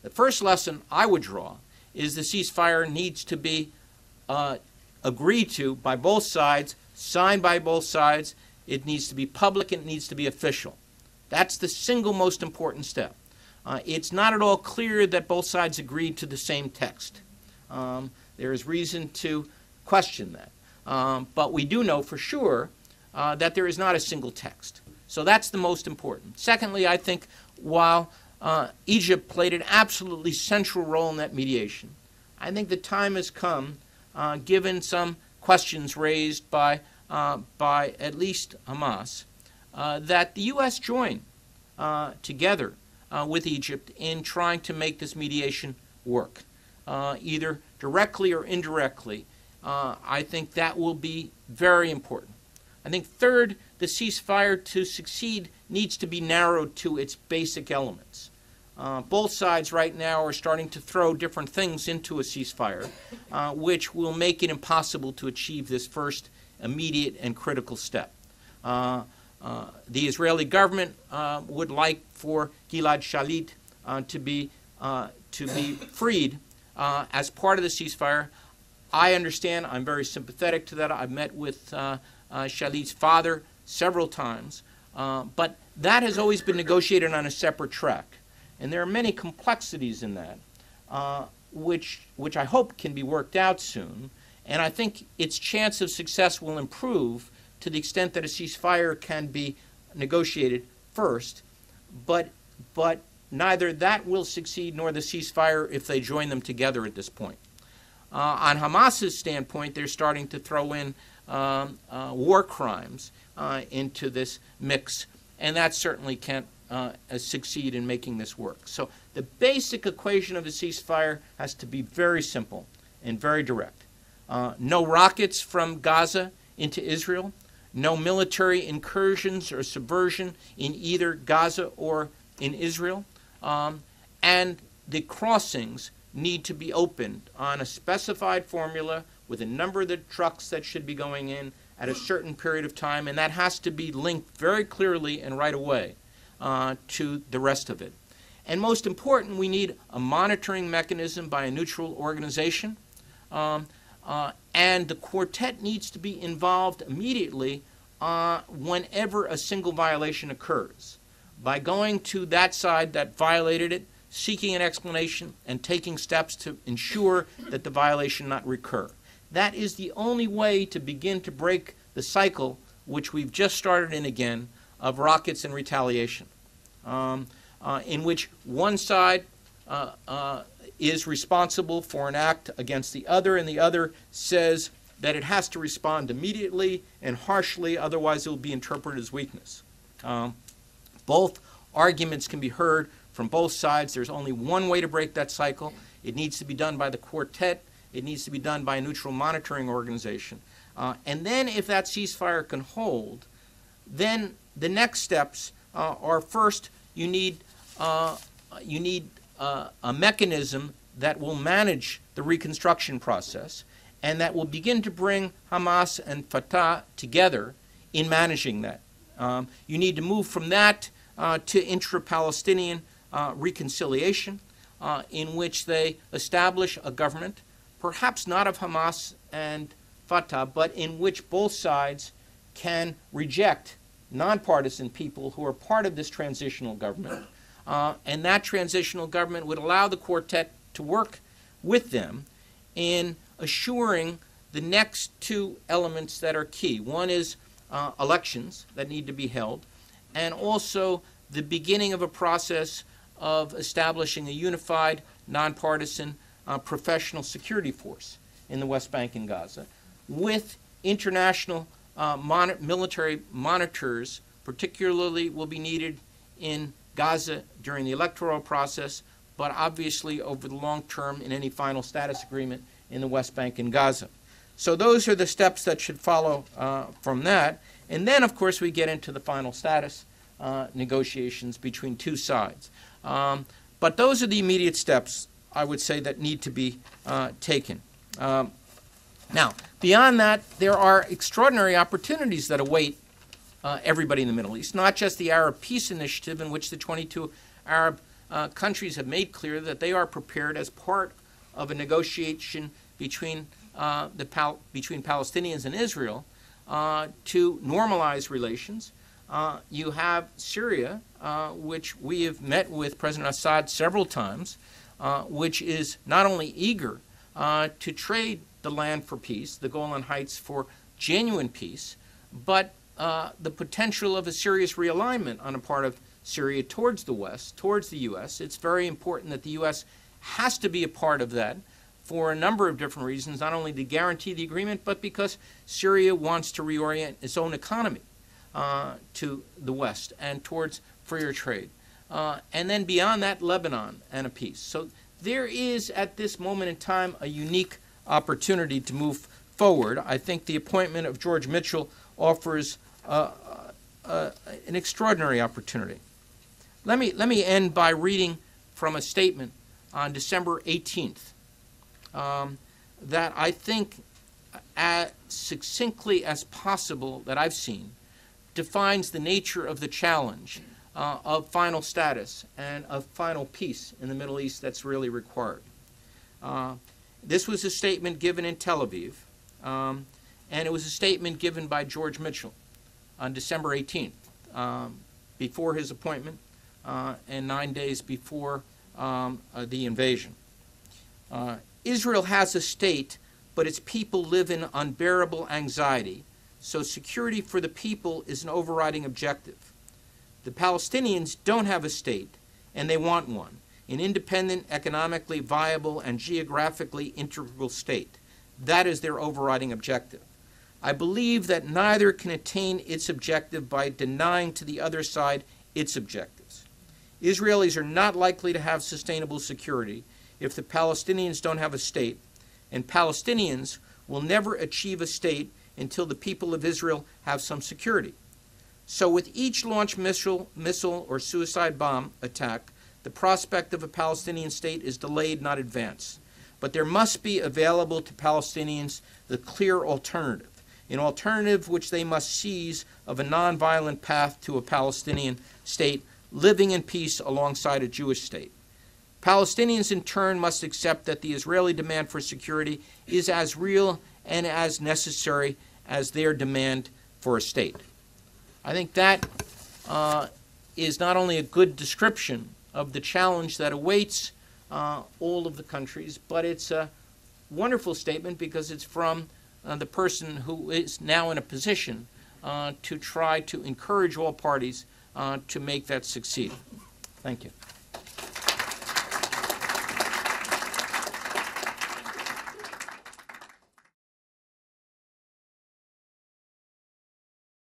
The first lesson I would draw is the ceasefire needs to be agreed to by both sides, signed by both sides. It needs to be public and it needs to be official. That's the single most important step. It's not at all clear that both sides agreed to the same text. There is reason to question that. But we do know for sure that there is not a single text. So that's the most important. Secondly, I think while Egypt played an absolutely central role in that mediation, I think the time has come, given some questions raised by at least Hamas, that the U.S. join together with Egypt in trying to make this mediation work, either directly or indirectly. I think that will be very important. I think third, the ceasefire to succeed needs to be narrowed to its basic elements. Both sides right now are starting to throw different things into a ceasefire, which will make it impossible to achieve this first immediate and critical step. The Israeli government would like for Gilad Shalit to be freed as part of the ceasefire. I understand. I'm very sympathetic to that. I've met with Shalit's father several times, but that has always been negotiated on a separate track, and there are many complexities in that, which I hope can be worked out soon. And I think its chance of success will improve to the extent that a ceasefire can be negotiated first, but neither that will succeed nor the ceasefire if they join them together at this point. On Hamas's standpoint, they're starting to throw in war crimes into this mix, and that certainly can't succeed in making this work. So the basic equation of a ceasefire has to be very simple and very direct. No rockets from Gaza into Israel, no military incursions or subversion in either Gaza or in Israel, and the crossings need to be opened on a specified formula with a number of the trucks that should be going in at a certain period of time, and that has to be linked very clearly and right away to the rest of it. And most important, we need a monitoring mechanism by a neutral organization, and the quartet needs to be involved immediately whenever a single violation occurs, by going to that side that violated it, seeking an explanation, and taking steps to ensure that the violation not recur. That is the only way to begin to break the cycle, which we've just started in again, of rockets and retaliation, in which one side is responsible for an act against the other, and the other says that it has to respond immediately and harshly, otherwise it will be interpreted as weakness. Both arguments can be heard from both sides. There's only one way to break that cycle. It needs to be done by the quartet. It needs to be done by a neutral monitoring organization. And then if that ceasefire can hold, then the next steps are, first, you need a mechanism that will manage the reconstruction process and that will begin to bring Hamas and Fatah together in managing that. You need to move from that to intra-Palestinian reconciliation, in which they establish a government, perhaps not of Hamas and Fatah, but in which both sides can reject nonpartisan people who are part of this transitional government. And that transitional government would allow the quartet to work with them in assuring the next two elements that are key. One is elections that need to be held, and also the beginning of a process of establishing a unified, nonpartisan, professional security force in the West Bank and Gaza, with international military monitors, particularly will be needed in Gaza during the electoral process, but obviously over the long term in any final status agreement in the West Bank and Gaza. So those are the steps that should follow from that. And then, of course, we get into the final status negotiations between two sides. But those are the immediate steps, I would say, that need to be taken. Now, beyond that, there are extraordinary opportunities that await everybody in the Middle East, not just the Arab Peace Initiative, in which the 22 Arab countries have made clear that they are prepared as part of a negotiation between Palestinians and Israel to normalize relations. You have Syria, which we have met with President Assad several times, which is not only eager to trade the land for peace, the Golan Heights for genuine peace, but the potential of a serious realignment on the part of Syria towards the West, towards the U.S. It's very important that the U.S. has to be a part of that for a number of different reasons, not only to guarantee the agreement, but because Syria wants to reorient its own economy to the West and towards freer trade. And then beyond that, Lebanon and a peace. So there is, at this moment in time, a unique opportunity to move forward. I think the appointment of George Mitchell offers an extraordinary opportunity. Let me end by reading from a statement on December 18th that I think, as succinctly as possible that I've seen, defines the nature of the challenge of final status and of final peace in the Middle East that's really required. This was a statement given in Tel Aviv, and it was a statement given by George Mitchell on December 18th, before his appointment and 9 days before the invasion. Israel has a state, but its people live in unbearable anxiety, so security for the people is an overriding objective. The Palestinians don't have a state, and they want one, an independent, economically viable, and geographically integral state. That is their overriding objective. I believe that neither can attain its objective by denying to the other side its objectives. Israelis are not likely to have sustainable security if the Palestinians don't have a state, and Palestinians will never achieve a state until the people of Israel have some security. So with each launched missile or suicide bomb attack, the prospect of a Palestinian state is delayed, not advanced. But there must be available to Palestinians the clear alternative, an alternative which they must seize of a nonviolent path to a Palestinian state living in peace alongside a Jewish state. Palestinians in turn must accept that the Israeli demand for security is as real and as necessary as their demand for a state. I think that is not only a good description of the challenge that awaits all of the countries, but it's a wonderful statement because it's from the person who is now in a position to try to encourage all parties to make that succeed. Thank you.